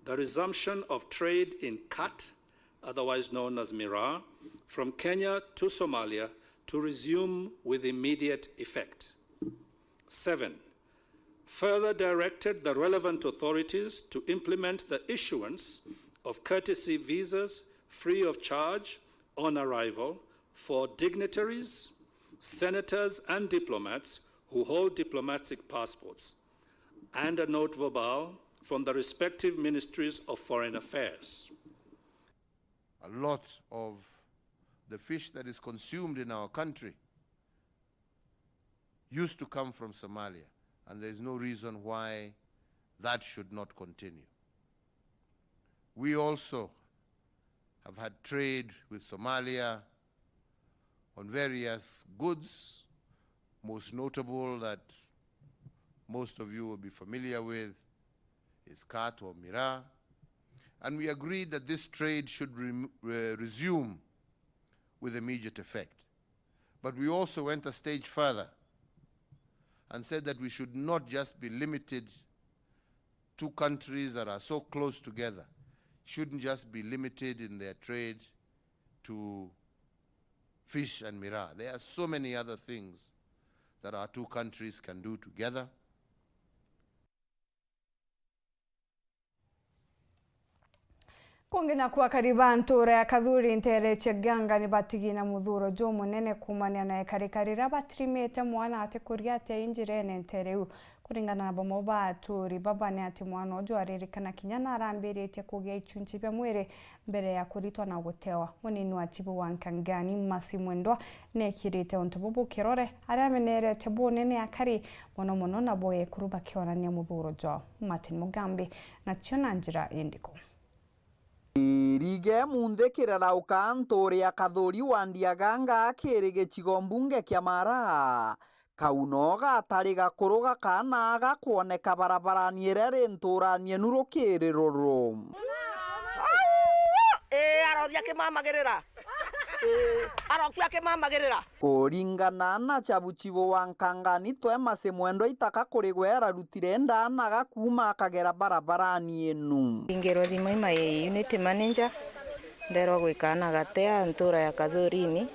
the resumption of trade in khat, otherwise known as miraa, from Kenya to Somalia to resume with immediate effect. 7, further directed the relevant authorities to implement the issuance of courtesy visas free of charge on arrival for dignitaries, senators, and diplomats who hold diplomatic passports, and a note verbal from the respective ministries of foreign affairs. A lot of the fish that is consumed in our country used to come from Somalia, and there's no reason why that should not continue. We also have had trade with Somalia on various goods, most notable that most of you will be familiar with is khat or miraa, and we agreed that this trade should resume with immediate effect. But we also went a stage further and said that we should not just be limited to countries that are so close together, shouldn't just be limited in their trade to fish and miraa. There are so many other things that our two countries can do together. Kongena kwa kariba ntura ya kathuri ntere cheganga ni batigina muthuro jo munene kumania na ekarikarira batrimete mwana ate kuriate injirene ntereu kuringana na bomo baturi babane ate mwana ojo aririkana kinyana arambirite kugia ichunchi bya mwere mbere ya kuritwa na gutewa munini wa tibu wankangani masimwendwa nekirite ontobubu kirore aramenere tebo nene akari mono na boye kuruba kionania muthuro jo Martin Mugambi na chonanjira indiko Rige munde kirara ukantore ya kathuri wandiaganga akirige chigombunge kia mara kaunoga atari gakuruga kana gakuoneka barabarani erere nturanie nurukiriro arothia kimamagerera arokia kimamagerera kuringana na chabuchibo wankangani twe masemwendo itaka kurigwera rutire ndana gakuma akagera barabarani enu ingero thimo ima unit manager ndero gwikana gatea ntura ya kathurini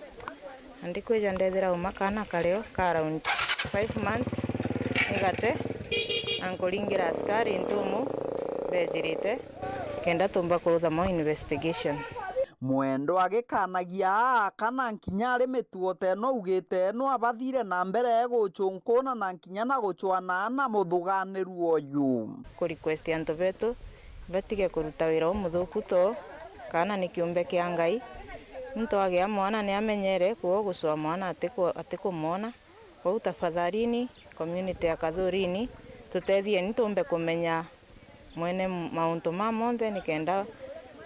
andikweja ndethera umakana kareo ka around 5 months igate ankoringira askari ntumu bejirite kenda tumba kurutha mo investigation mwendo agikanagia kana nkinyare metuote no ugite no abathire na mbere guchunkona na nkinya na guchwana na muthuganiru oyu ku request anto betu batige kuruta wira umuthuku to kana ni kiumbe kia Ngai mtu agia mwana ni amenyere kuo guswa mwana atiko mona kwa tafadhalini community ya kathurini tutethie ni tumbe kumenya mwene mauntu ma monthe ni kenda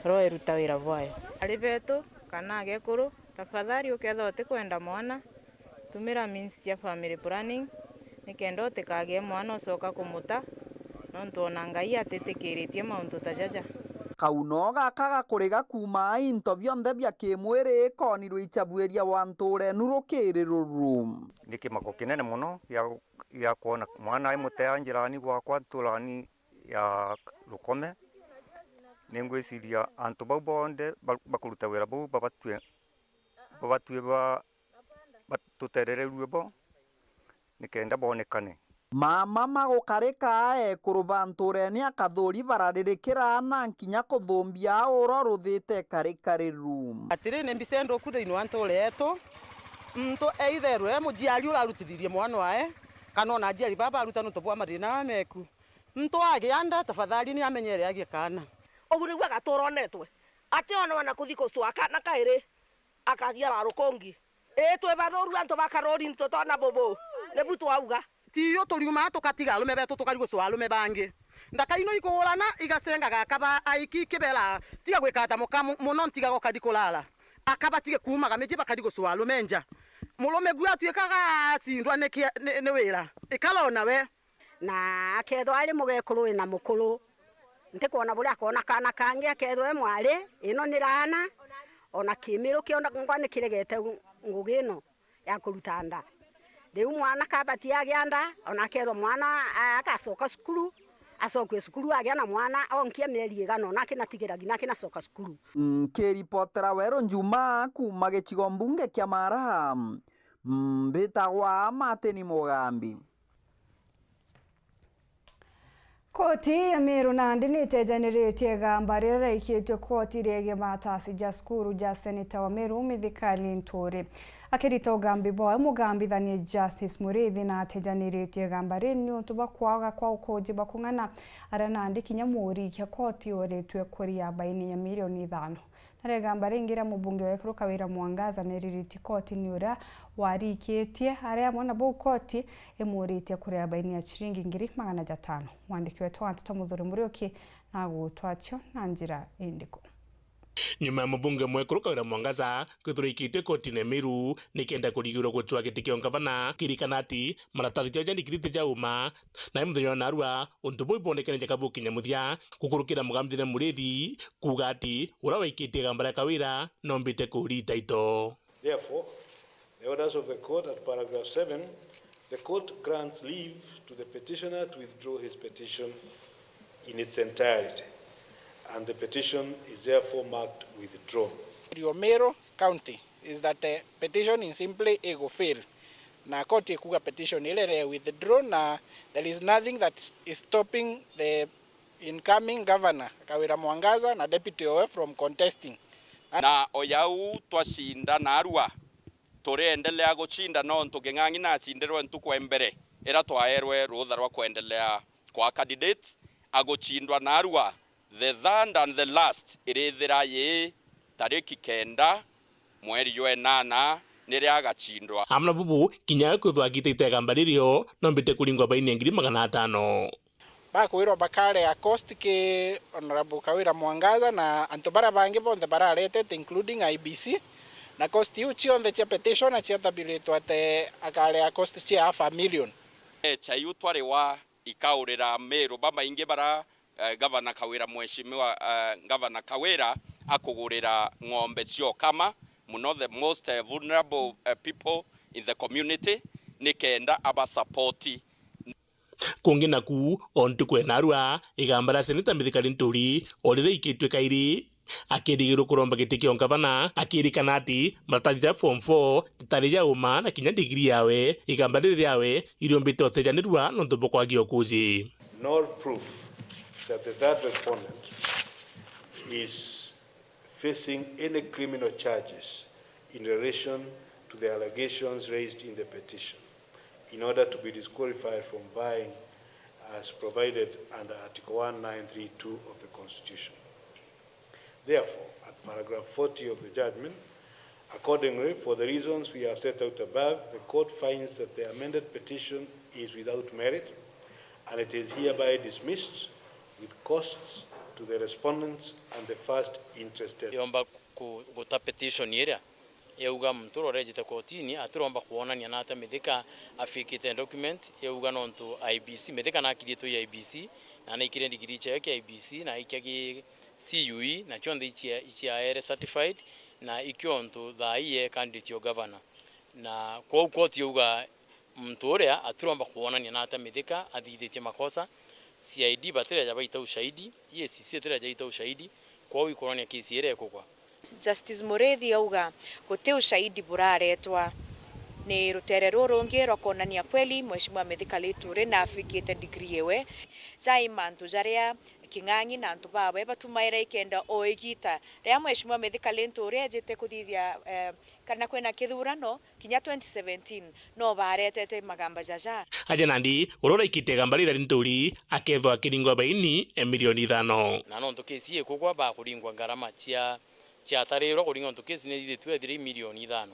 roe ruta wira bwayo ari betu kana agekuru tafadhali uketha utikwenda mwana tumira means ya family planning ni kenda utikagie mwana ucoka kumuta no ntuona Ngai atitikiritie mauntu tajaja kaunoga kaga kuriga kuma into byonthe bya kimwiri konirwe ichabueria wanture nurukiriro nikimako kinene muno ya kuona mwana imutea njirani gwakwa turani ya Rukome ningwiciria antu bau bonde bakuruta wira bau babatue batuterererue bo nikenda bonekane mama magukarika kurubanture ni akathuri bararirikira na nkinya kuthumbia uro ruthite karikariru atire ne mbisendo kude ino leto mto either mujiari urarutithirie mwana wae kana ona ajiari baba aruta no tobwa marina meku mto agianda tafadhali ni amenyere agikana ogurigwa gaturonetwe ati ona kuthiko swaka na kaire akagia la rukongi twe bathoru anto bakarori nto tona bobo ne butu auga tiyo turiuma tukatiga alume betu tukarigo so alume bangi ndakaino ikurana igasenga gakaba aiki kibera tiga gwikata muno ntiga gokadikolala akabatige kuma gameje bakadigo so alume nja murume gwa twikaga sindwa ne wira ikalona we na ketho ari mugekuru na mukuru ntikona buri akona kana kange ketho mwari ino nirana ona kimiro kiona ngwane kiregete ngugino ya kurutanda riu mwana kabati agianda ona ketho mwana akasoka skulu acokwe cukuru agia na mwana onkie mĩeri 5 nake natigira nake nacoka cukuru. Kĩripotera Weru Njumaa kuma gĩcigo mbunge kĩa Mara, mbĩtagwa Martin Mugambi. Koti ya Meru Nandi nĩtejanĩrĩtie gamba rĩrĩa raikĩtio koti rĩgiĩ maratathi ja cukuru ja seneta wa Meru Mithika Linturi. Akĩrita ũgambi boe mũgambithania Justice Muriithi na atejanĩrĩtie gamba rĩu nĩũndũ wa kwaga kwa ũkũnji bakung'ana arĩa Nandi kinya mũrikia koti ũrĩtwe kũria baini ya milioni 5. Nare gamba rĩngĩ mũbunge wa Weru Kawira Mwangaza nĩrĩrĩti koti nĩ ũrĩa warikĩtie arĩa mwana bau koti ĩmũrĩtie kũria baini ya ciringi 500,000. Mwandĩki wetu Ithatu Mũthuri Muriuki na gũtwacho na njĩra ĩndĩku. Nyuma mũbunge wa Weru Kawira Mwangaza kwĩthurĩkĩte koti-inĩ Meru nĩkenda kũrigĩrwo gũtua gĩtĩ kĩa ngavana kĩrikana atĩ maratathi ja jandĩkithĩte ja uma na mũthenya wa narua ũndũ bũu bonekane jakabu kinyamuthia gũkũrũkĩra mũgambithania Muriithi kuga atĩ ũrĩa waikĩtie gamba rĩa Kawira nombĩte kũrita ito. Therefore, the orders of the court at paragraph 7, the court grants leave to the petitioner to withdraw his petition in its entirety, and the petition is therefore marked withdrawn. Meru County is that the petition is simply ego fail. Na court ikuga petition ile withdrawn na there is nothing that is stopping the incoming governor Kawira Mwangaza na deputy OF from contesting. Na oyau twacinda narua turiendelea gucinda no ntuging'ang'i na cindirwe ntuko embere era twaerwe rutha rwa kuendelea kwa candidates agucindwa narua the third and the last irithira ye tariki 9 mweri wa 8 nĩrĩa agacindwa. Amna bubu kinya kwĩthwagĩte gamba rĩrĩo nombĩte kũringwa baini 500,000. Bakwĩrwo bakare ya cost ke Honorable Kawira Mwangaza na antu bara bangi bonde bara arete including IBC na cost yu chionde cha petition na chia tabilito ate akare ya cost chia $500,000. Chayu twari wa ikaurira Meru baba ingi bara Governor Kawira mweshimiwa Governor Kawira akugurira ng'ombe cio kama muno the most vulnerable people in the community nikenda aba support kungi naku ontu kwenarua igambara seneta Mithika Linturi orire ikitwe kairi akĩrĩgĩrwo kũromba gĩtĩ kĩa ngavana akĩrĩkana atĩ maratathi ja form 4 tarĩ ja uma na kinya degree yawe igamba rĩrĩ yawe iriombĩte ũtejanĩrua no ndũmbo kwagio kuji. Nor proof that the third respondent is facing any criminal charges in relation to the allegations raised in the petition in order to be disqualified from buying as provided under Article 1932 of the Constitution. Therefore, at paragraph 40 of the judgment, accordingly, for the reasons we have set out above, the court finds that the amended petition is without merit and it is hereby dismissed with costs to the respondents and the first interested. Yomba kuta petition ira yauga mtu rorejete kotini aturomba kuonania na ata Mithika afikite document yauga nontu IBC Mithika na kirito ya IBC na naikire degree cha IBC na ikiagi CUE na chonde ichi certified na ikiontu thaiye candidate yo governor na kwa koti yauga mtu uria aturomba kuonania na ata Mithika athithĩtie makosa CID batĩra jabaita ushahidi EACC batĩra jaita ushahidi kwa wikuronia kesi ire kugwa. Justice Muriithi auga gũtĩ ushahidi buraretwa ni rutere rurungi rwakonania kweli mheshimiwa Mithika Linturi na afikite degree yewe jai mantu jaria king'ang'i na antu bawe batumaira ikenda o igita ria mheshimiwa Mithika Linturi ejete kuthithia kana kwena kithurano kinya 2017 no baretete magamba jaja aja Nandi urora ikite gamba rĩrĩa Linturi akethwa akĩringwa baini milioni 5 na no kesi ikugwa ba kuringwa ngarama cia tarĩrwo kuringwa kesi nĩ ithĩtwe 3 milioni 5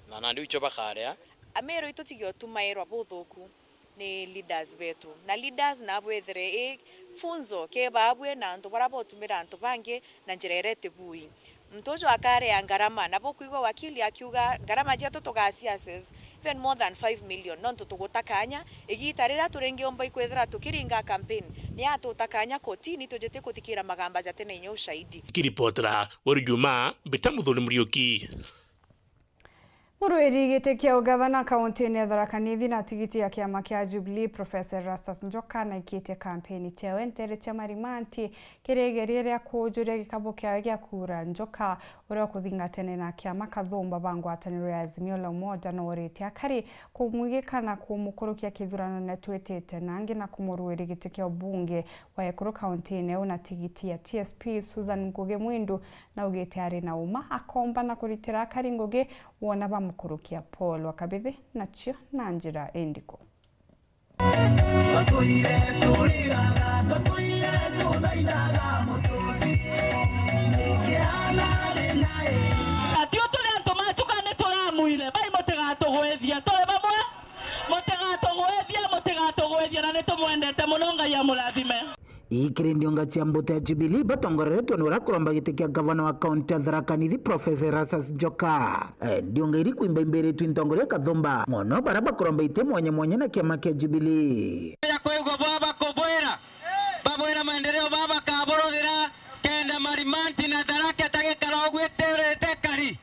na Nandi icho bakarea Meru itutigio tumairwa buthuku ni leaders betu na leaders na bwethere funzo ke babwe na antu barabotumira antu bangi na njirerete bui mtojo akare ya ngarama na bokuigwa wakili akiuga ngarama jetu tugasiases even more than 5 million non tugutakanya igitarira turengiomba ikwethera tukiringa campaign ni atutakanya kotini tujete kutikira magamba jate na inyo ushahidi. Kiripotera Weru Njumaa Ithatu Mũthuri Muriuki. Muruiri gĩtĩ kĩa ũgavana kaunti-inĩ ya Tharaka Nithi na tigiti ya kĩama kĩa Jubilee Professor Erastus Njoka na ikĩtie kampeni chao entere cha marimanti kĩrĩgeria rĩa kũnjũria gĩkabo kĩao gĩa kura. Njoka ũrĩa kũthingatene na kĩama kathũmba bangwatanĩro ya Azimio la Umoja na ũrĩte akari kũmwigĩkana kũmũkũrũkia kĩthurano na twĩtĩte nangi na kũmũruĩri gĩtĩ kĩa ũbunge wa Ekuru kaunti-inĩ na tigiti ya TSP Susan Ngugi Mwindu na ugĩte arĩ na uma akomba na kũritĩra akari Ngugi wona bamukurukia Paul wakabithi nacio na njira endiko. Ikirindi ongati ambote ya Jubilee batongoreretwe nura kuromba gĩtĩ kĩa gavana wa kaunti ya Tharaka Nithi Professor Erastus Njoka ndionga iri kuimba imbere twintongoria kathomba mono baraba kuromba ite mwanya na kĩama kĩa Jubilee ya kwego baba kobwera babwera maendeleo baba kaborothera kenda marimanti na Tharaka tagekara ogweterete kari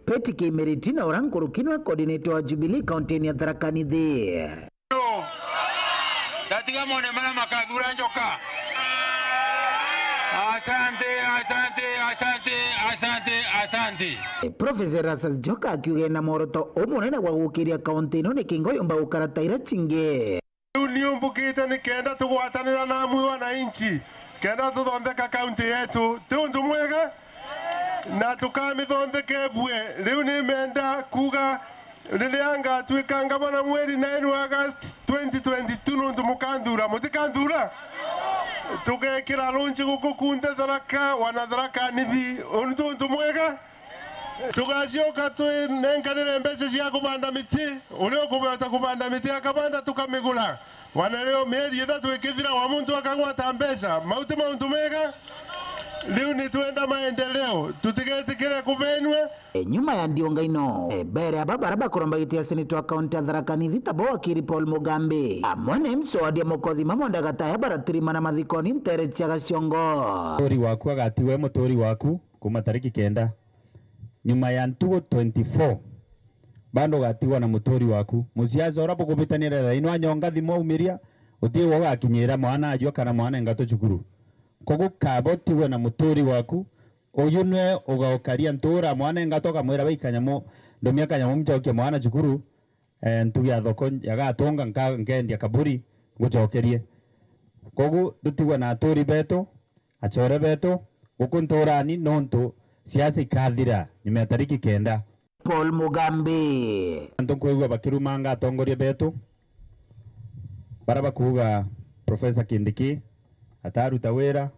Peti Kimeriti na orankurukinwa coordinator wa Jubilee kaunti ya Tharaka Nithi Datiga mone mara makadura Njoka. Asante. Professor Erastus Njoka akiuga na moroto omunene wa gukiria kaunti ino ni kingoyomba ukarataira chinge. Niumbukite ni kenda tugwatanira na mwi wananchi. Kenda tuthondeka kaunti yetu. Tundu mwega na tukamithondeke bwe. Riu ni menda kuga Lilianga tuikanga bana mweri 9 August 2022 nundu mukandura mutikandura tugekira lunchi gukukunde Tharaka wana Tharaka Nithi undu mwega tugacioka nenganire mbeca cia kubanda miti urio kubata kubanda miti akabanda tukamigura wana leo mieri ithatu ikithira wa muntu akagwata mbeca mauti maundu mega Liu ni tuenda maendeleo tutigetikire kubenwe nyuma ya ndionga ino bere ababaraba kuromba gĩtĩ ya seneta wa kaunti ya Tharaka Nithi tabo wakiri Paul Mugambe amone msoadia mokothi mamonda gataya baratirima na mathikoni ntere cia gaciongo mutori waku agatiwe mutori waku kuma tariki 9 nyuma ya ntugo 24 bando gatiwa na mutori waku musiaza orapo kubitanira ino anyonga thimo umiria utie woga akinyira mwana ajwa kana mwana ngato cukuru kogo kabotiwe na mutori waku oyunwe ugaokaria ntura mwana ngatoka mwera baikanyamo ndomia kanyamo mjoke mwana cukuru ntugi ya thoko yagatonga ngendia kaburi ngucokerie kogo dutiwe na atori beto achore beto gukunturani nonto siasa ikathira nyuma tariki 9 Paul Mugambe ntokoigwa bakirumanga atongorie beto baraba kuga Professor Kindiki ataruta wera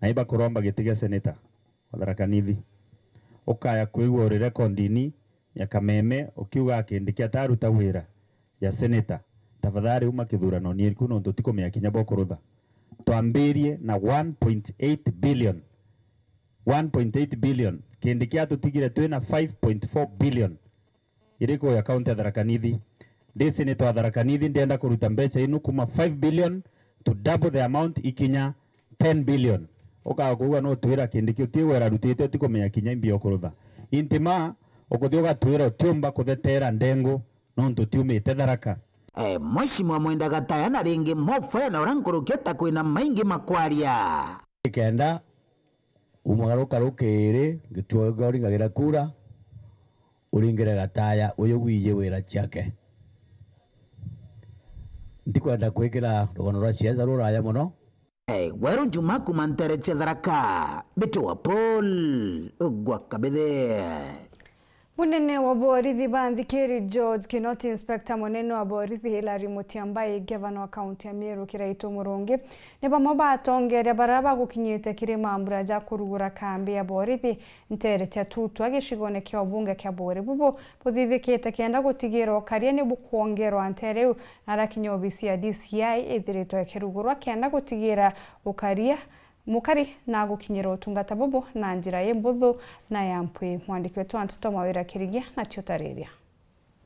na iba kuromba gĩtĩ gĩa seneta wa Tharaka Nithi ukaya kuigwa uri rekondini ya kameme ukiuga Kindiki ataruta wera ya seneta tafadhali uma kithurano ni kuno ntutikome kinya bokorotha twambirie na 1.8 billion Kindiki atutigire twina 5.4 billion iriko ya kaunti ya Tharaka Nithi ndi seneta wa Tharaka Nithi ndienda kuruta mbeca inu kuma 5 billion to double the amount ikinya 10 billion ukakuga no twira Kindiki utiwera rutite utikomenya kinya imbi okorotha intima ukuthioga twira tiumba kuthetera ndengo no ntutiumite Tharaka Mheshimiwa Mwenda Gataya na ringi mofa na orankuruketa kwina maingi makwaria kenda umagaruka rukiri gitwoga uringagira kura uringire Gataya uyu wiye wira ciake ndikwenda kwikira rugono rwa ciaca ruraya muno Weru Njumaa kumantere cia Tharaka bitu wa Paul gwakabithe Munene wa borithi banthikiri George Kinoti Inspector munene wa borithi Hilary Mutyambai gavana wa kaunti ya Meru Kiraitu Murungi ni bamwe batongeria baraba gukinyite kirima ambura ja kurugura kambi ya borithi ntere cia tutu agicigone kia ubunge kia bori bubu buthithikite kenda gutigirwo karia ni bukuongerwa ntereu narakinya obisi ya DCI ithirito kirugurwa kenda gutigira ukaria mukari na gukinyira utungata bubu na njira yembuthu na yampwi mwandiki wetu Antito Mawira Kirigia na Chotariria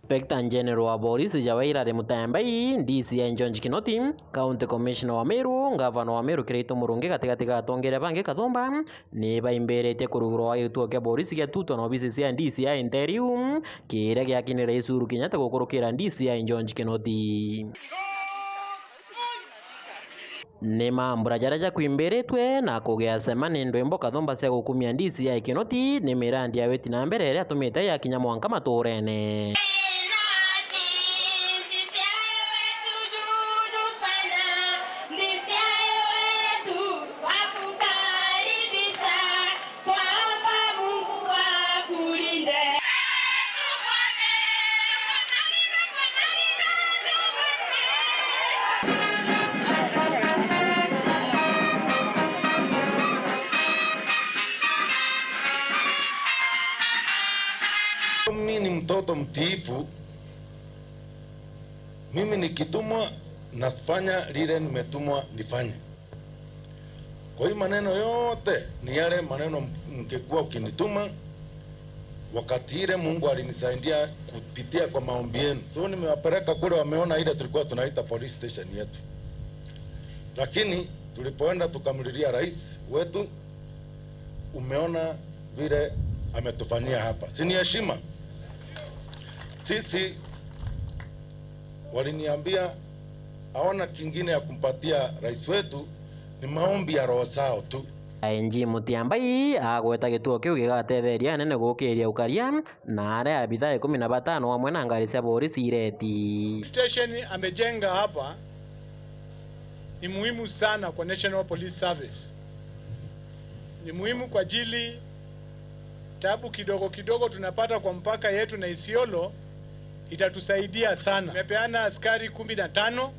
Inspector General wa Polisi Jawairare Mutambai, DCI Njonji Kinoti, County Commissioner wa Meru, Governor wa Meru Kirito Murungi katikati gatongere bange kathomba ni baimberete kuruguro wa gituo kia polisi gia tuto na obisi cia DCI Interium kire giakinire Icuru Kenyatta gukurukira DCI Njonji Kinoti. Ni mambura jaraja kwimberetwe na kugea semani ndwembo kathomba cia gukumia DCI Kinoti ni mirandi ya weti na mbere ria atumite ya kinya mwanka maturene. Mimi ni mtoto mtiifu. Mimi nikitumwa nafanya lile nimetumwa nifanye. Kwa hiyo maneno yote ni yale maneno mngekuwa ukinituma wakati ile Mungu alinisaidia kupitia kwa maombi yenu. So nimewapeleka kule, wameona ile tulikuwa tunaita police station yetu. Lakini tulipoenda tukamlilia rais wetu, umeona vile ametufanyia hapa. Si ni heshima? Sisi waliniambia aona kingine ya kumpatia rais wetu ni maombi ya roho zao tu. NG Mutiambai agweta gituo kiu gigatetheria nene gukiria ukaria na aria abitha 15 amwe na ngari cia polisi ireti. Station amejenga hapa ni muhimu sana kwa National Police Service. Ni muhimu kwa ajili tabu kidogo kidogo tunapata kwa mpaka yetu na Isiolo itatusaidia sana. Tumepeana askari 15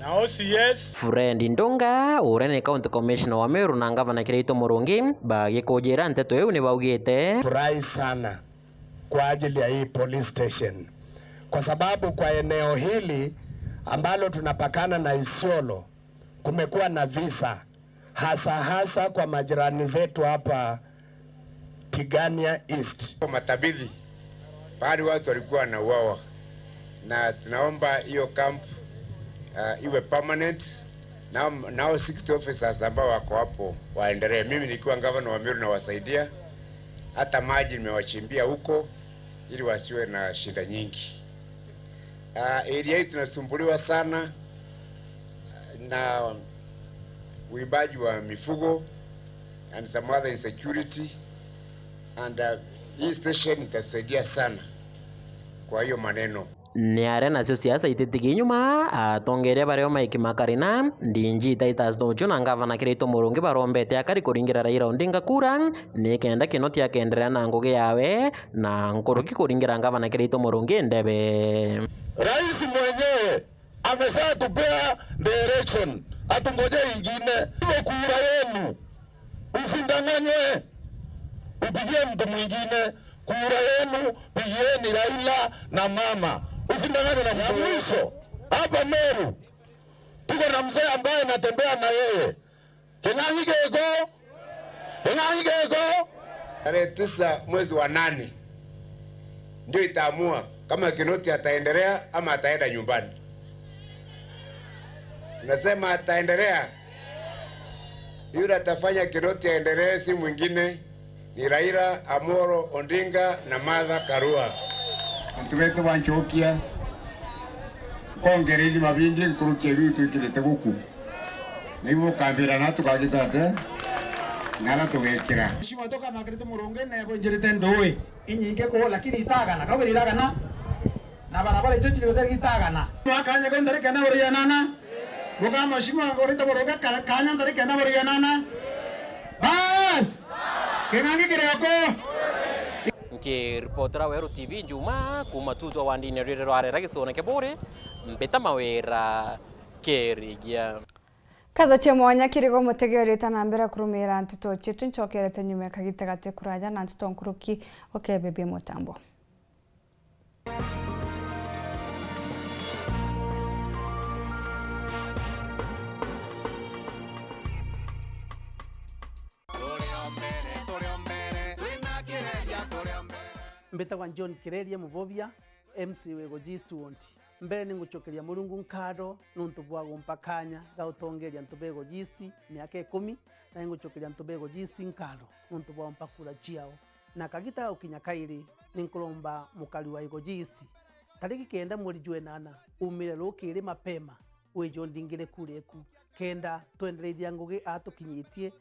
na OCS. Friend Ndonga urene County Commissioner wa Meru na Governor Kirito Murungi bagikujira nteto eu ni baugite furahi sana kwa ajili ya hii police station, kwa sababu kwa eneo hili ambalo tunapakana na Isiolo kumekuwa na visa hasa kwa majirani zetu hapa Tigania East. Kwa Matabidhi bali watu walikuwa na uawa, na tunaomba hiyo camp iwe permanent. Nao 60 officers ambao wako hapo waendelee. Mimi nikiwa governor wa Meru na wasaidia, hata maji nimewachimbia huko ili wasiwe na shida nyingi. Area hii tunasumbuliwa sana na uibaji wa mifugo and some other insecurity, and hii station itasaidia sana kwa hiyo maneno. Ni arena cio siasa ititigi nyuma atongeria bario maiki makarina ndinji Titus Nocho na Governor Kirito Murungi barombete akari kuringira Raila Odinga kura ni kenda Kinoti akenderea na ngugi yawe na nkuruki kuringira Governor Kirito Murungi ndebe. Rais mwenyewe ameshatupea direction, atungoje ingine. Hiyo kura yenu usindanganywe, upigie mtu mwingine. Kura yenu pigieni Raila na mama, usindanganywe na mtu mwisho. Hapa Meru tuko na mzee ambaye natembea na yeye. Kinyangi Gego tarehe 9 mwezi wa 8 ndio itaamua kama Kinoti ataendelea ama ataenda nyumbani. Nasema ataendelea. Yule atafanya Kinoti aendelee si mwingine ni Raila Amolo Odinga na Martha Karua. Tuwetu wanchokia ongereri mabingi nkurukie bitu ikirete guku nibo kambira na tukagitate ngala tugekira shimo toka na Kirito Murungi nebo njirite ndoe inyinge ko lakini itagana kawiragana na barabara icho chiri itagana wakanya ko ndari kana buri yanana mugama shimo ngorita boroga kanya ndari kana buri yanana bas kenangi kireko Nkiripotera Weru TV Njumaa kuma tutwa wandine rero arera gisone kebore mbeta mawera kerigia Katha cia mwanya kirigo mutegereta na mbere kurumira ntito chitu nchokerete nyume kagitegate kuraja na ntito nkuruki okebebe mutambo. Tore ombere mbetagwa John Kireria Mubobia MC wego jistu onti mbere ningucokeria Murungu nkaro nuntu bwa gumpakanya gautongeria ntubego jisti miaka 10 na ningucokeria ntubego jisti nkaro nuntu bwa mpakura chiao na kagita ukinya kairi ninkulomba mukali wa ego jisti tariki 9 mweri Jwenana umire rukiri mapema wejo ndingire kureku kenda twendereithia ngugi atukinyitie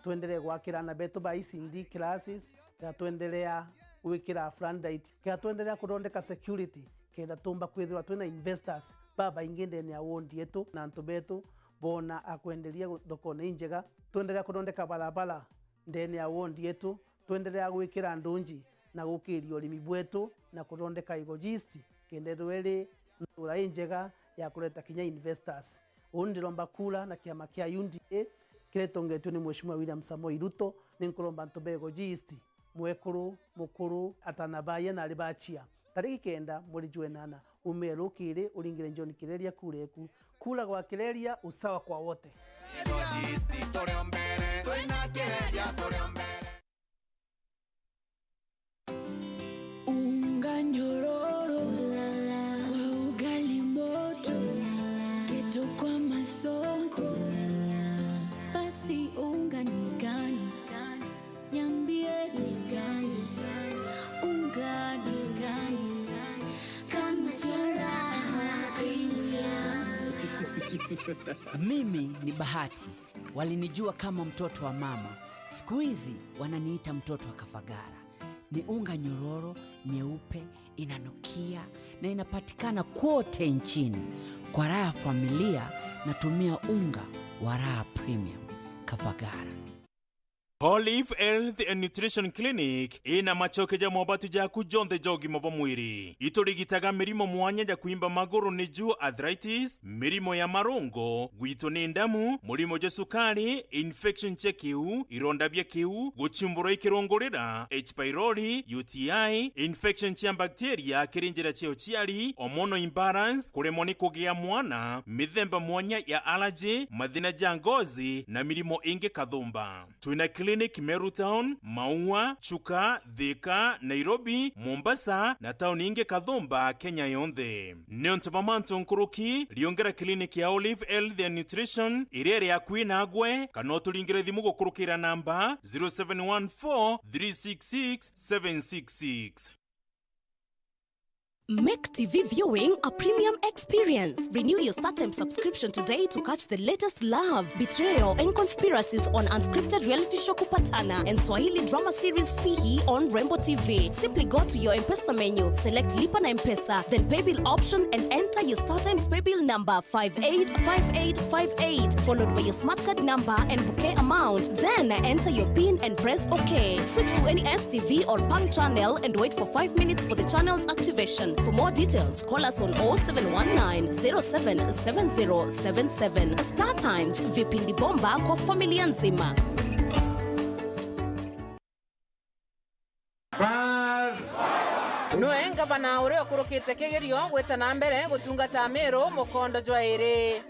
tuendelee gwakirana beto ba ICD classes ya tuendelea wikira frandite ya tuendelea kurondeka security kenda tumba kwithirwa twina investors baba ingende ni awondi yetu na ntubetu bona akwendelia thokone injega tuendelea kurondeka barabara ndeni awondi yetu tuendelea gwikira ndunji na gukiria urimi bwetu na kurondeka igojisti kende rwele ntura injega ya kuleta kinya investors undiromba kula na kiama kia UNDA kiretongetwe ni Mheshimiwa William Samoei Ruto ninkulomba ntubego jisti mwekuru mukuru atanabaye na alibachia tariki 9 mweri Jwenana umero kire uringire John Kireria kureku kula kwa Kireria usawa kwa wote. Unga nyororo kwa ugali moto keto kwa masongo basi unga ni gani niambie ni gani unga ni gani kama sharaha KINYUA. Mimi ni Bahati, walinijua kama mtoto wa mama, siku hizi wananiita mtoto wa Kafagara. Ni unga nyororo, nyeupe, inanukia na inapatikana kote nchini. Kwa raha familia natumia unga wa Raha Premium Kafagara. Olive Health and Nutrition Clinic ina machoke ja mobatu ja kujonde jogi mobo mwiri. Iturigitaga mirimo mwanya ja kuimba maguru ni juu arthritis, mirimo ya marungo, gwito ni ndamu, murimo ja sukari, infection che kiu, ironda bya kiu, guchumburo ikirongorera, H. pylori, UTI, infection cha bacteria kirinjira cheo chiari, hormonal imbalance, kuremoni kugia mwana, mithemba mwanya ya allergy, mathina ja ngozi na mirimo inge kathumba. Tuina Clinic Meru Town, Maua, Chuka, Thika, Nairobi, Mombasa na town inge Kathumba, Kenya yonthe. Niontopamanto nkuruki liongera clinic ya Olive Health and Nutrition irere ya Queen Agwe kanotulingire thimu gukurukira namba 0714 366 766. Make TV viewing a premium experience. Renew your StarTimes subscription today to catch the latest love, betrayal, and conspiracies on unscripted reality show Kupatana and Swahili drama series Fihi on Rainbow TV. Simply go to your M-Pesa menu, select Lipa na M-Pesa, then pay bill option and enter your StarTimes pay bill number 585858, followed by your smart card number and bouquet amount. Then enter your PIN and press OK. Switch to any STV or PAN channel and wait for 5 minutes for the channel's activation. For more details, call us on 0719-077077. StarTimes, vipindi bomba kwa familia nzima. Noe ngavana ure okurukite kigerio gweta na mbere gutungata Meru mukondo jwaire.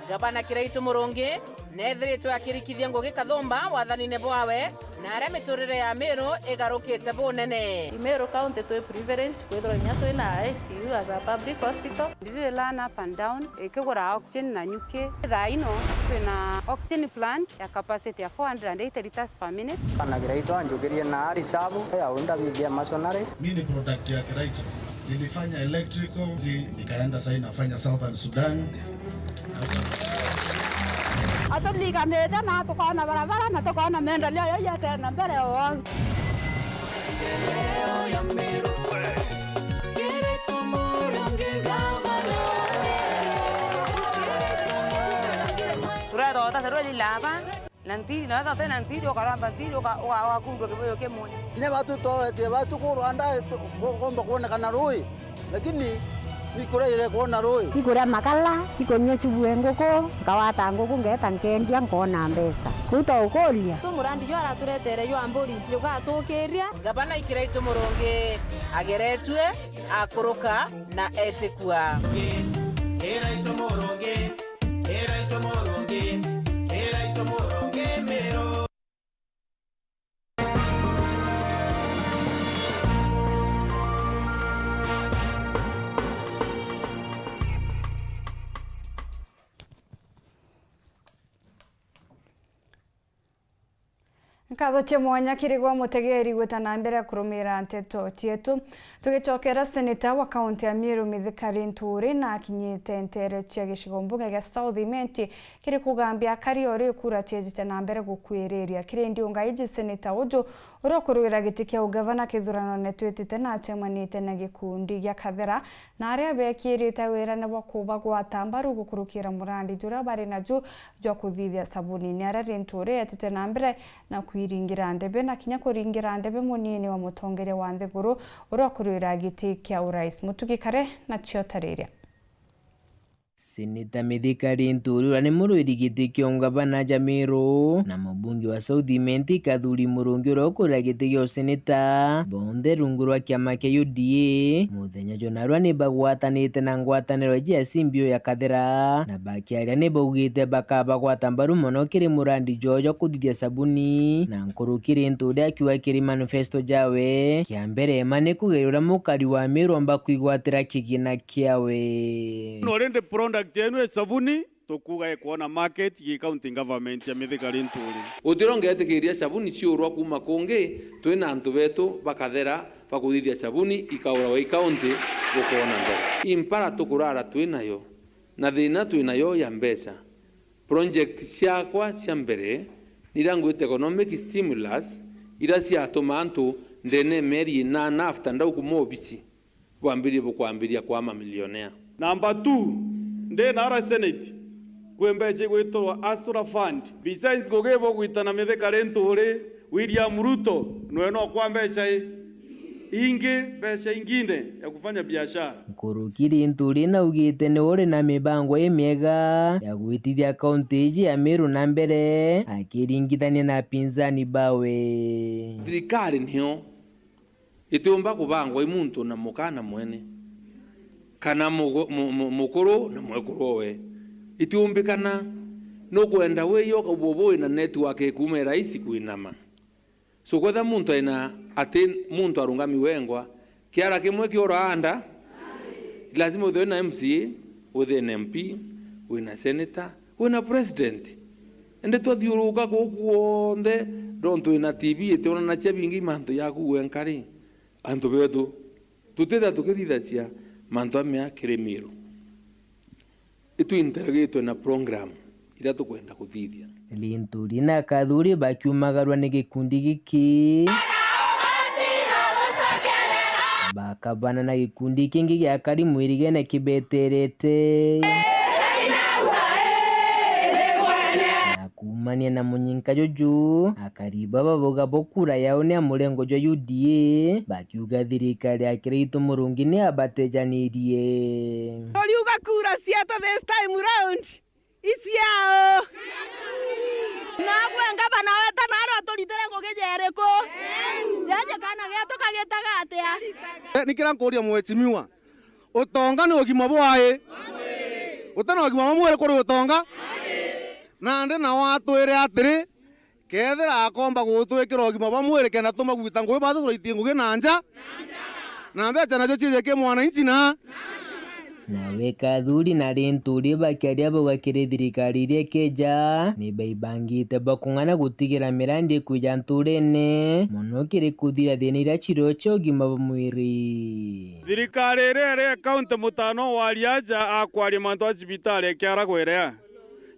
Gavana Kiraitu Murungi nethiritwe akirikithia ngugi Kathumba wathanine bwawe na aria miturire ya Meru igarukite bunene. Meru County to privileged kwithira nya twina ICU as a public hospital. Ndire learn up and down ikigura oxygen na nyuki. Thaino twina oxygen plant ya capacity ya 480 liters per minute. Na Kiraitu anjukirie na reserve ya unda bidhia masonary. Mimi ni product ya Kiraitu. Nilifanya electrical, nikaenda sasa nafanya Southern Sudan. Atuliganete na tukaona barabara na tukaona maendeleo yote na mbele yao. Turado ata seroli lava nanti na ata nanti yo karamba nanti yo wa kundu kiboyo kemwe. Kile watu tole watu kuranda komba kuona kana roi lakini nikurere kuona roi ikura makala ikonyesi buengoko kawata ngoko ngeta nkendia ngona mbesa kuto ukolia tumurandi yo araturetere yo ambori yo gatukiria. Gavana Kiraitu Murungi ageretwe akuruka na etikua. Kiraitu Murungi, Kiraitu Murungi, Kiraitu Murungi Meru. 1 Nkatho che mwanya kirigwa mutegeri gwetana mbere kurumira nteto tietu tugicokera seneta wa kaunti ya Meru Mithikari Nturi na akinyite ntere cia gicigo mbuga gia South Imenti kiri kugambia kariori kura ciejite na mbere gukwiriria kirindi ungaiji seneta uju urokuruira giti kia ugavana kithurano netwitite na achemanite na gikundi gia Kathera na aria bekirite wira ne wakuba gwata mbaru gukurukira murandi jura bari na ju jwa kuthithia sabuni ni aria Nturi etite na mbere na kwiringira ndebe na kinya kuringira ndebe munini wa mutongere wa Nthiguru urokuruira giti kia urais mutugikare na chiotareria. Seneta Mithikari Nturi ni muruiri giti kia ungavana ja Meru na mubungi wa South Imenti Kathuri Murungi urokuruira giti kia seneta bonthe rungu rwa kiama kia UDA muthenya jonarua ni bagwatanite na ngwataniro jia simbio ya Kathera na bakiaria ni baugite bakaba gwata mbaru muno kiri murandi jojo kuthithia sabuni na nkurukiri Nturi akiwa kiri manifesto jawe kia mbere ema ni kugerura mukari wa Meru amba kuigwatira kigina kiawe norende product yenu sabuni tukuga kuona market gi county government ya Mithikari Nturi utirongetekiria sabuni ciurwa kuma kungi twina antu betu bakathera bakuthithia sabuni ikaura wa county gukona ndo impara tukurara twinayo na thina twinayo ya mbeca project ciakwa cia mbere nirangwite economic stimulus ira ciatuma antu ndene meri na after ndau kumobisi kwambiria kwa mamilionea. Number 2 nde nara senate kwembeje gwitwa Asura Fund besides gogebo gwitana Mithikari Nturi William Ruto nweno kwa mbeca besha ingine ya kufanya biashara. Nkurukiri Nturi na ugite ni uri na mibango miega ya gwitithia kaunti ya Meru na mbere akiringithania na pinzani bawe. Thirikari nio itumba kubangwa imuntu na mukana mwene kana mukuru na mwekuru we itumbikana no kwenda we yoka bobo na network ekume raisi kuinama so kwetha muntu ina ati muntu arungami wengwa kiara kimwe kiora anda lazima uthe na MCA uthe na MP wina senator wina president ende twathiuruka gukuonde donto ina TV etona na chia bingi manto yaku wenkari antu betu tuteda tukithithia manto amea kiremiro itu interrogate na program ira tukwenda kuthithia. Nturi na Kathuri bakiumagarwa ni gikundi giki bakabana na gikundi kingi gia kari mwirige na kibeterete kumania na munyinka joju akariba baboga bokura yao ni amurengo jo UDA bakiuga thirikari akiritu murungi ni abatejanirie oliuga kura ciato this time round isiao nabwe ngabana weta naro aturitere ngogejereko jaje kana geto kagetaga atia nikira nkuria mwetimiwa utonga ni ugima bwae utana ugima mwere kuri utonga nande na watwire atiri kethira akomba gutwikira ugima bwa mwiri kenda tumagwita ngui bathureitie ngugi na nja na mbeca nacio ciije mwana inchi na nawe Kathuri na Nturi bakiaria bagakire thirikari iria keja ni baibangite bakung'ana gutigira mirandi kuja Nturene muno kiri kuthira thina iria ciro cia ugima bwa mwiri. Thirikari iria kaunti mutano wariaja akwaria mantu a cibitari kiara gwerea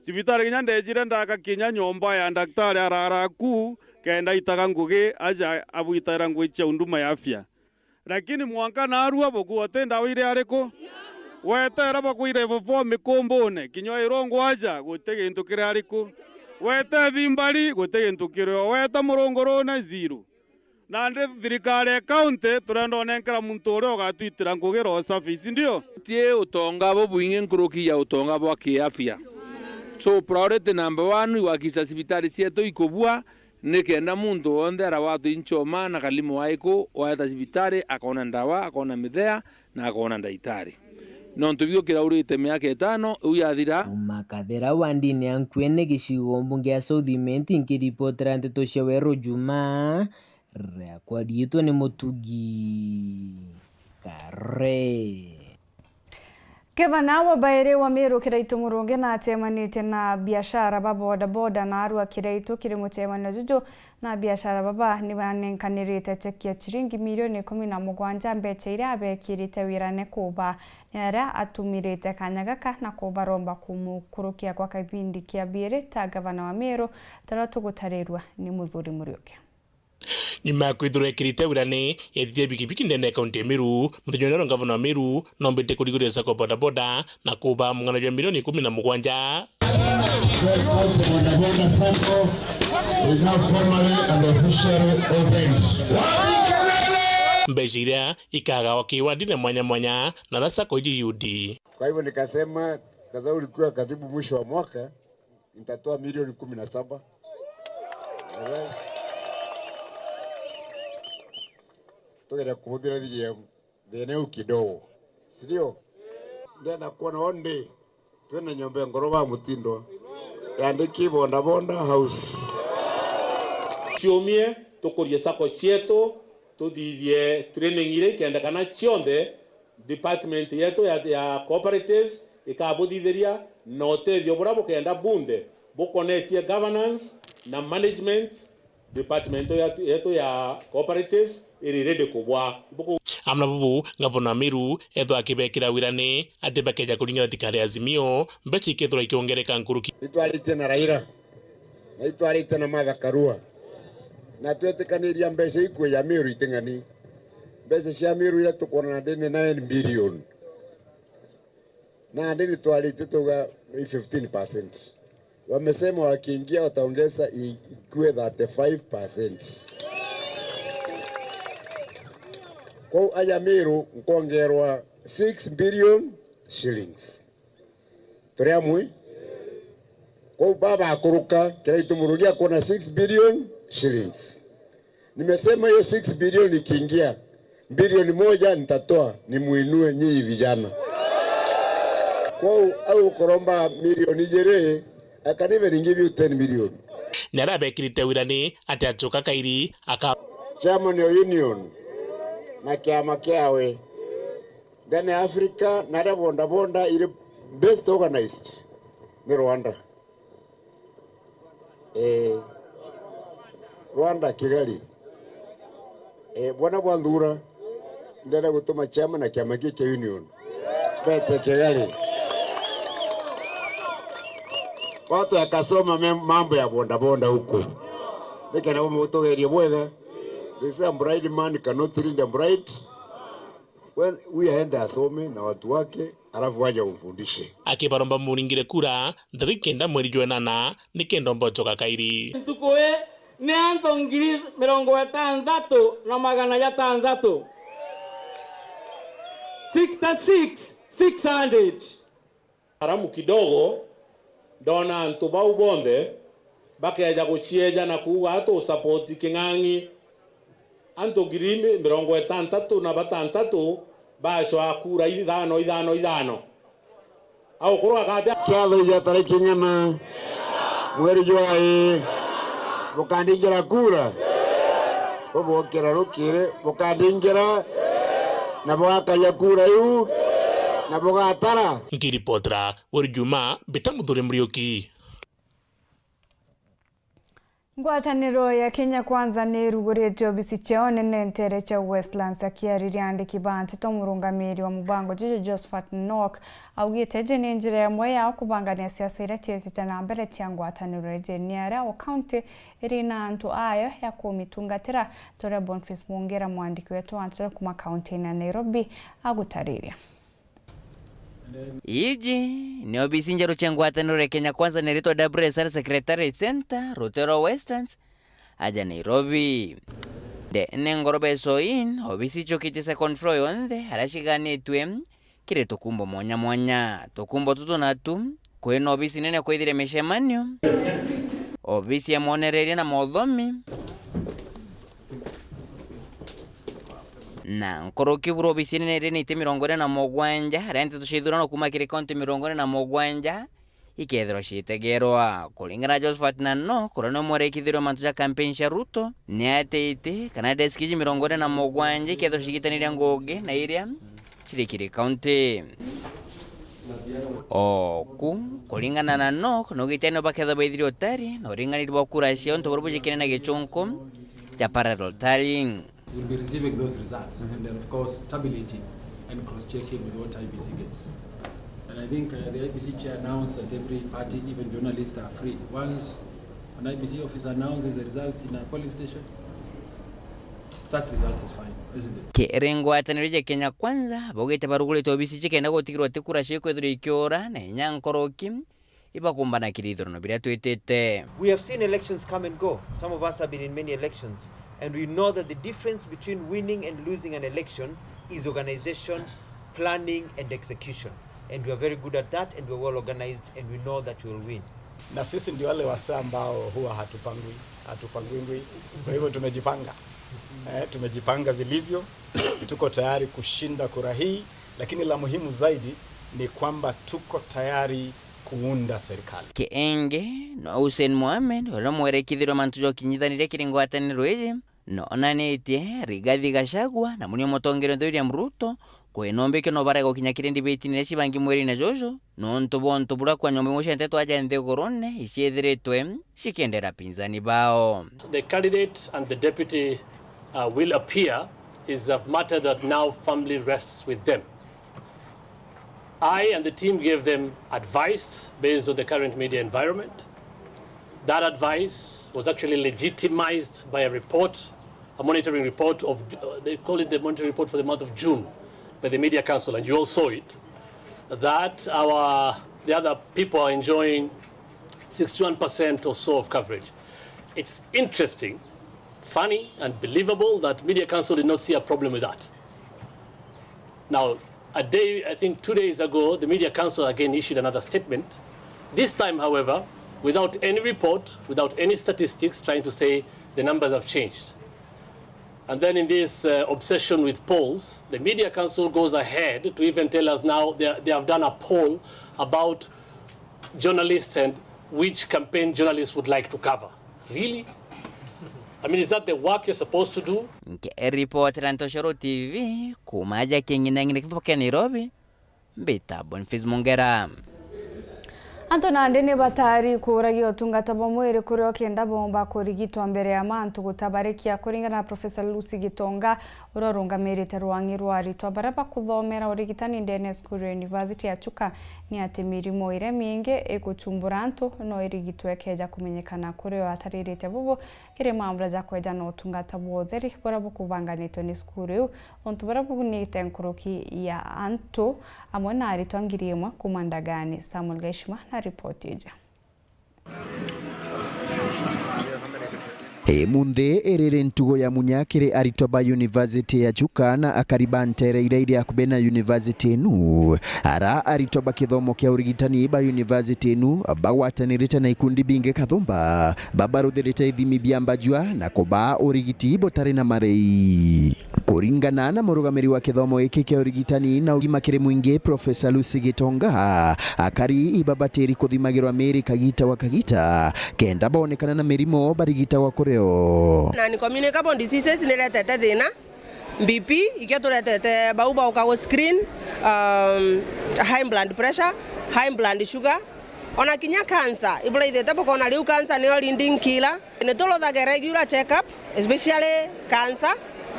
cibitari kinya ndejire ndaka kinya nyomba ya daktari araraku kenda itaga ngugi aja abuitara ngui cia unduma ya afya lakini mwanka narua boku atenda wire ariko wetera bakwire bofo mikumbune kinywa irongo aja gutege into kire ariko wete thimbari gutege into kire weta murongoro na zero na ndi thirikari county turenda onenkera muntu uri ogatwitira ngugi ro service ndio tie utonga bo buinge nkuruki ya utonga bwa kiafya. So priority number 1 wakisa sibitari cietu ikobua nikenda muntu wonde ara watu Njumaa na kalimu waiko waeta sibitari akona ndawa akona mithea na akona ndaitari nontu byo kiraurite miaka 5 uyathira Makathera wandini ankwene gicigo mbunge ya South Imenti nkiripotera nteto cia Weru Njumaa kwa riitwa ni mutugi kare Gavana wa Baire wa Meru Kiraitu Murungi na atemanite na biashara ba boda na Arua Kiraitu kiri mutemano juju na biashara baba nibanenkanirite chekia chiringi milioni 17 mbeche ira abekirite wirane kuba nera atumirite kanyagaka na kubaromba kumukurukia kwa kabindi kia bire ta gavana wa Meru taratugutarerwa ni Muthuri Muriuki. Nyuma kwithura ekirite wirane yethithia bikibiki ndene kaunti ya Meru muthenya gavana wa Meru nombete kurigurisa kwa boda na kuba mungano ya milioni 17. Mbejira ikaga wakiwandine mwanya na nasa kwa yudi. Kwa hivyo nikasema kaza ulikuwa katibu mwisho wa mwaka nitatoa milioni 17. Tokera kuhudhira dhije eneo kidogo. Sidio? Ndena kuona onde tuena nyombe ngoroba mutindo. Yandiki bonda house. Chiomie tokorie sako chieto tudidie training ile kienda kana chionde department yetu ya cooperatives ikabudhiria note dio bravo kienda bunde bokonetie governance na management department yetu ya cooperatives irede kubwa amna bubu gavana Meru etho akibekira wirane atebakeja kuringira tikari azimio mbechi kethura ikiongereka nkuruki itwarite na Raila na itwarite na Martha Karua na twetekaniria mbeca ikwe ya Meru itengani mbeca cia Meru ira tukona na ndene 9 billion na ndene twarite tuga 15%. Wamesema wakiingia wataongeza ikue 35%. Kwa aya Meru nkongerwa 6 billion shillings. Tureamwe kwa baba akuruka Kiraitu Murungi akona 6 billion shillings. Nimesema hiyo 6 billion ikiingia bilioni 1 nitatoa nimuinue nyinyi vijana. Kwa au koromba milioni jere I can even give you 10 million. Nera bekirite wirane ati achoka kairi aka Chairman ya union na kiama kiawe ndani Africa na bonda ile best organized ni Rwanda. Rwanda Kigali. Bwana Bwandura ndana gutuma chama na kiama kike union. Bete Kigali. Watu yakasoma mambo ya bonda huko. Nike na mutogerie bwega. They say a bride man cannot read a bride. When we aende asome na watu wake alafu waje umfundishe. Akibaromba muringire kura ndrikenda mweri jwenana nikendombo choka kairi. Tukoe ni anto ngiri 60 na magana ya 6 600 haramu kidogo dona antuba ubonde bakeja guchieja na kuwa ato support kingangi anto girime 60 na 6 basho akura 5 au kurwa kata kyalo ya tariki ngana mweri joai bukandingira kura bobo kera rukire bukandingira na bwaka ya kura yu na bukatara ngiripotra Weru Njumaa bita Muthuri Muriuki. Ngwataniro ya Kenya Kwanza ni rugurite obisi cheo nene ntere cha Westlands akiariria andiki bantu tomurungamiri wa mubango Juju Josephat Nok augite jene njira ya moya kubangania siasa ira chetete na mbere tia ngwataniro jeniara o county irina antu ayo ya kumitungatira tore Boniface Mungera mwandiki wetu antore kuma county na Nairobi agutariria. Iji ni obisi njeru chengwataniro Kenya Kwanza nerito WSR Secretary Center Rutero Westlands aja Nairobi de nengorobe soin obisi chokiti second floor yonde harashigani etwe kire tokumbo mwanya tokumbo tutonatu kweno obisi nene kwithire meshemanyo obisi ya monereri na modhomi na nkoroki buro obisi nene ni 47 rente tushidurano kuma kire konti 47 ikethero shitegerwa kulingana Josephat Nano kurano more ikithiro mantu ya campaign sha Ruto ni ateite kana deskiji 47 ikethero shigitaniria ngoge na iria chirikiri county oku kulingana na nok nogiteno baketho baithiri otari noringanirwa kurashia onto borbo jikene na gichonko ya parallel tallying. We'll be receiving those results and then of course tabulating and cross-checking with what IBC gets. And I think the IBC chair announced that every party, even journalists, are free. Once an IBC officer announces the results in a polling station, that result is fine, isn't it? Kirengo atanirije Kenya Kwanza bogete barugule to IBC chikenda gotigirwa tekura shiko ithiro ikiora na nyankoroki ibakumbana kirithoro no bira twetete. We have seen elections come and go. Some of us have been in many elections, and we know that the difference between winning and losing an election is organization, planning and execution. And we are very good at that, and we are well organized, and we know that we will win. Na sisi ndio wale wasa ambao huwa hatupangwi. Kwa hivyo tumejipanga. Tumejipanga vilivyo. Tuko tayari kushinda kura hii, lakini la muhimu zaidi ni kwamba tuko tayari kuunda serikali. Kienge no Hussein Mohamed wala mwerekithiro mantujo kinyithanire kiringo ataniro eje no onanetie Rigathi Gachagua na munio motongero William Ruto kwenombe kino barego kinyakirindi betinire shibangi mweri na jojo no ntobonto bura kwa nyombe moshente twaja nthegorone ishithiritwe shikendera pinzani bao. The candidate and the deputy will appear is a matter that now firmly rests with them. I and the team gave them advice based on the current media environment. That advice was actually legitimized by a report, a monitoring report of, they call it the monitoring report for the month of June by the Media Council, and you all saw it, that the other people are enjoying 61% or so of coverage. It's interesting, funny, and believable that Media Council did not see a problem with that. Now, a day, I think 2 days ago, the Media Council again issued another statement. This time, however, without any report, without any statistics, trying to say the numbers have changed. And then in this obsession with polls, the Media Council goes ahead to even tell us now they have done a poll about journalists and which campaign journalists would like to cover. Really? I mean, is that the work you're supposed to do? Reporter Antoshoro TV, kumaja kingine kutoka Nairobi, Beta Boniface Mongera. Antona ndene batari kuragi otungata bomwere kuri okenda bomba kurigitwa mbere ya mantu gutabarikia kuringana na Professor Lucy Gitonga urorunga merite rwangirwa aritwa baraba kuthomera urigitani ndene School University ya Chuka ni ati mirimo ire minge ekuchumbura antu no irigitwe keja kumenyekana kuri ataririte bubu kire mambra ja kweja no tungata botheri baraba kubanganitwe ni school yu ontu baraba kunite nkuruki ya antu amwe na aritwa ngiriemwa kumandagani. Samuel Geshima na ripoti ija. Munde erere ntugo ya munyakire aritoba University ya Chuka na akaribantere irairi ya kubena University nu ara aritoba kithomo kia urigitani ba University nu bawatanirite na ikundi binge kathomba babarutherite ithimi biambajua na koba urigiti botari na marei kuringana na murugamiri wa kithomo iki kia urigitani na ugima kire mwingi Professor Lucy Gitonga akari ibabatiri kuthimagirwa meri kagita wakagita kenda bonekana na mirimo barigita wakoreo na ni communicable diseases niletete thina BP ikiotuletete bauba ukago screen high blood pressure high blood sugar ona kinya cancer ibula ithete bokona riu cancer ni leading killer ni tulothaga regular check up especially cancer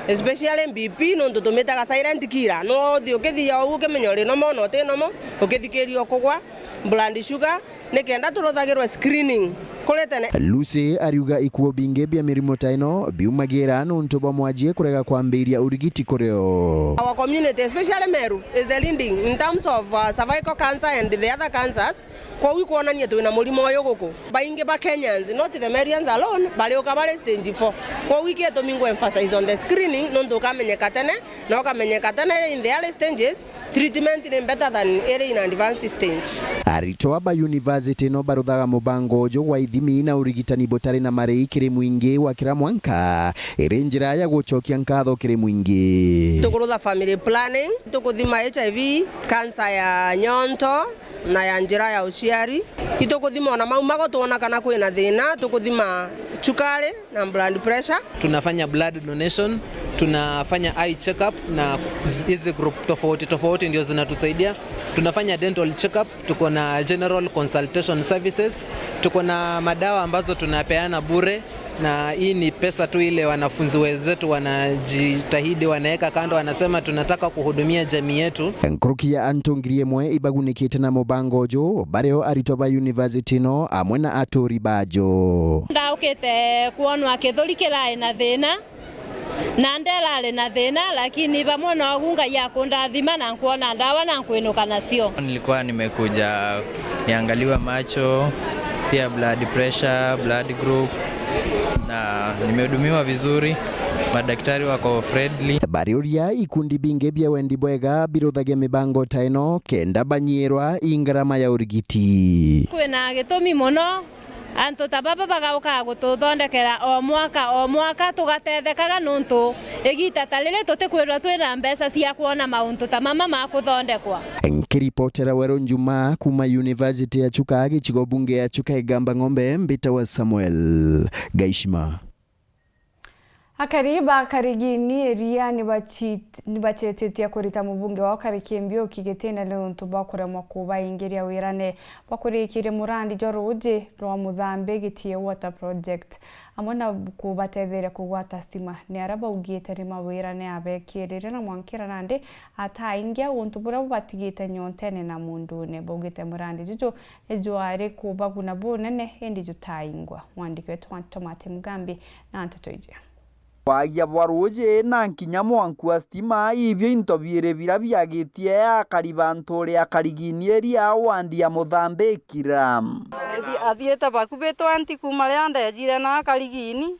especially BP no ntutumitaga silent killer no thi ukithia uke menyori no mono te no mo ukithikirio kugwa blood sugar ne kenda tulothagirwa screening kuletene. Lucy ariuga ikuo binge bia mirimo taino biumagira no ntoba mwajie kurega kwambiria urigiti koreo. Our community, especially Meru, is the leading in terms of cervical cancer and the other cancers. Kwa wiko onania tuina mulimo oyo goko bainge ba Kenyans, not the Merians alone, bali okabale stage 4. Kwa wiki eto mingo emphasize on the screening nonto kamenyeka tene na kamenyeka tene in the early stages, treatment is better than early in advanced stage. Aritoa ba University no baruthaga mubango jo wa ithimi na urigitani botari na marei kire mwingi wa kira mwanka erenjira ya guchokia nkatho kire mwingi tukurutha family planning tukuthima HIV cancer ya nyonto na ya njira ya uciari itukuthima ona maumago tuona kana kwina thina tukuthima chukari na blood pressure tunafanya blood donation tunafanya eye check-up na hizi group tofauti ndio zinatusaidia. Tunafanya dental check-up, tuko na general consultation services, tuko na madawa ambazo tunapeana bure, na hii ni pesa tu ile wanafunzi wetu wanajitahidi wanaweka kando, wanasema tunataka kuhudumia jamii yetu. Nkruki ya Antongirie mwe ibagunikite na mubango jo bareo aritoba university no amwe na atori bajo ndaukite kuonwa kithurikira na thina na ndelale na thina, lakini pamwe na gunga ya kundathima na kuona ndawa na kuinuka nacio. Nilikuwa nimekuja niangaliwa macho, pia blood pressure, blood group, na nimehudumiwa vizuri, madaktari wako friendly. Barioria ikundi binge bya wendi bwega biruthagia mibango taino kenda banyirwa ingarama ya urigiti. Kwina gitumi muno antu tababa bagauka gututhondekera o mwaka tugatethekaga nuntu igita talile tutikwirwa twina mbeca cia kuona mauntu ta mama ma kuthondekwa. Nkiripotera Weru Njumaa kuma University ya Chuka gichigo bunge ya Chuka igamba ng'ombe mbita wa Samuel Gaishima. Akariba karigini eria ni bachetetia kurita mubunge wa Karikembio kigetena leo ntuba kuremwa kuba ingeria wirane bakurikire murandi joruje rwa muthambe gitie water project amona kubatethera kugwata stima ni araba ugieteri mawirane abekirire na mwankira nande ataingia untubura batigite nyontene na mundune bogete murandi jujo ejoare kuba kuna bonene endi jutaingwa mwandike wetu Tomate Mugambi na antetoije Wagia bwaruje na nkinya mwanku stima ibyo intobire birabya gitie akaribanture akariginieri awandi ya Mozambique athieta bakubeto anti kumare anda yajire na akarigini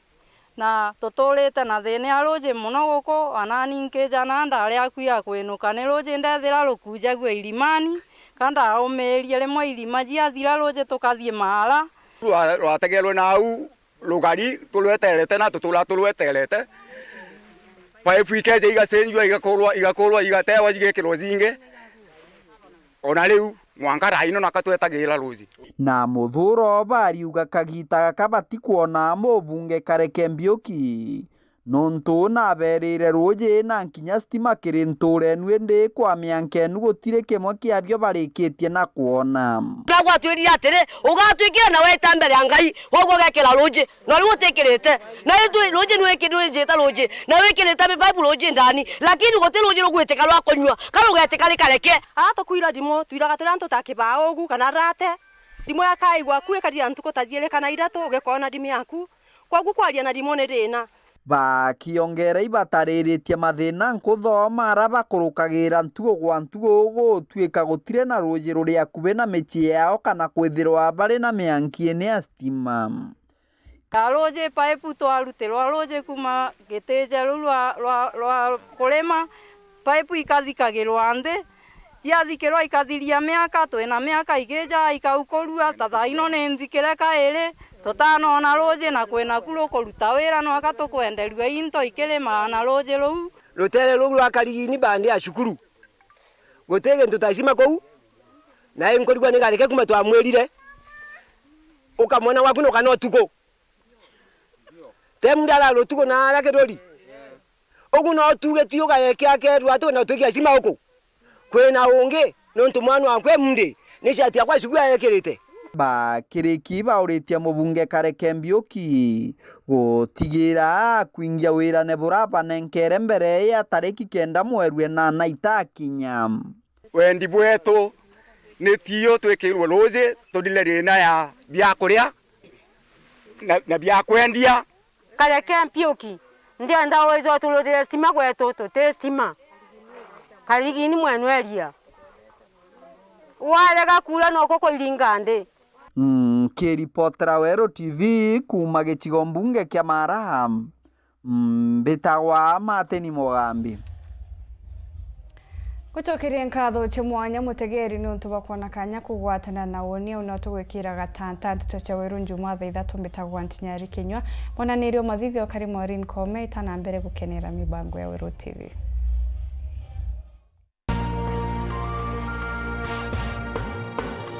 na totolete na thene aroje muno goko anani nkeja na anda ari akuya kwenuka ne roje ndathira rukuja gwe ilimani kanda aomerie lemwe ilima jia thira roje tukathie mahala rwategerwe nau lugari tulweterete na tulweterete pipe ikeje igacenjwa igakorwa igatewa igekirwo zinge ona riu mwankara ino nakatwetagira ruzi na muthuro bariuga kagita kabati kuona mubunge Karekembioki nonto na berire roje na nkinya stima kirinture nwende kwa miankenu gutire kimwe kiabyo barikitie na kuona nagwa twiri atire ugatwikira na weta mbere ngai gogo gekira roje na riu utikirite na riu roje nwe kindu njeta roje na wikirite bible roje ndani lakini gote roje rugwiteka rwa kunywa karugetika rikareke atokuira ndimo twiraga turantu takibao ugu kana rate ndimo yakaigwa kuikaria ntuko tajiele kana iratu ugekona ndimi yaku kwagu kwaria na ndimo ne rina bakiongera ibatariritie mathina nkuthoma araba kurukagira ntugo gwa ntugo gutwika gutire na roje ruri akube na michi yao kana kwithirwa bari na miankie ya stima roje pipe twarutirwa roje kuma giteje rwa kulema pipe ikathikagirwa nde yathikirwa ikathiria miaka twena miaka igeja ikaukorua tathaino ne nthikire kaere totano na roje na kwena kulo koruta wera no akatukwenderwa into ikirima na roje ru rutere ru rwa karigini bandi ya shukuru gutege ntutashima kou na enkorigwa ni gareke kuma twamwerire ukamona waku no kana tuko temndala rotuko na ala kedori ogu no tuge tiyoga yake akerwa to na tuge shima uko kwena unge no ntumwana wankwe mnde nishati akwa shugwa yakirite bakiriki bauritia mubunge Karekembioki gutigira kuingia wirane buraba nenkere mbere ya tariki 9 mwerwe na itakinya wendi bwetu nitio twekirwo roje tudile rina ya bya kuria na bya kwendia Karekembioki ndia ndawezo tulodire stima kwetu tutestima karigini mwenweria walega kula noko ko ilingande kiripotera Weru TV kuma gichigo mbunge kia Maraham mbitawa Mateni Mugambi Gucokeria nkatho cha mwanya mutegeri ni untu bakona kanya kugwatana na woni una tugwikira gatanta tucha Weru Njumaa thaa 3 mbitagwa NTINYARI KINYUA monanirio mathithio kari Maureen Kome itana mbere gukenera mibango ya Weru TV.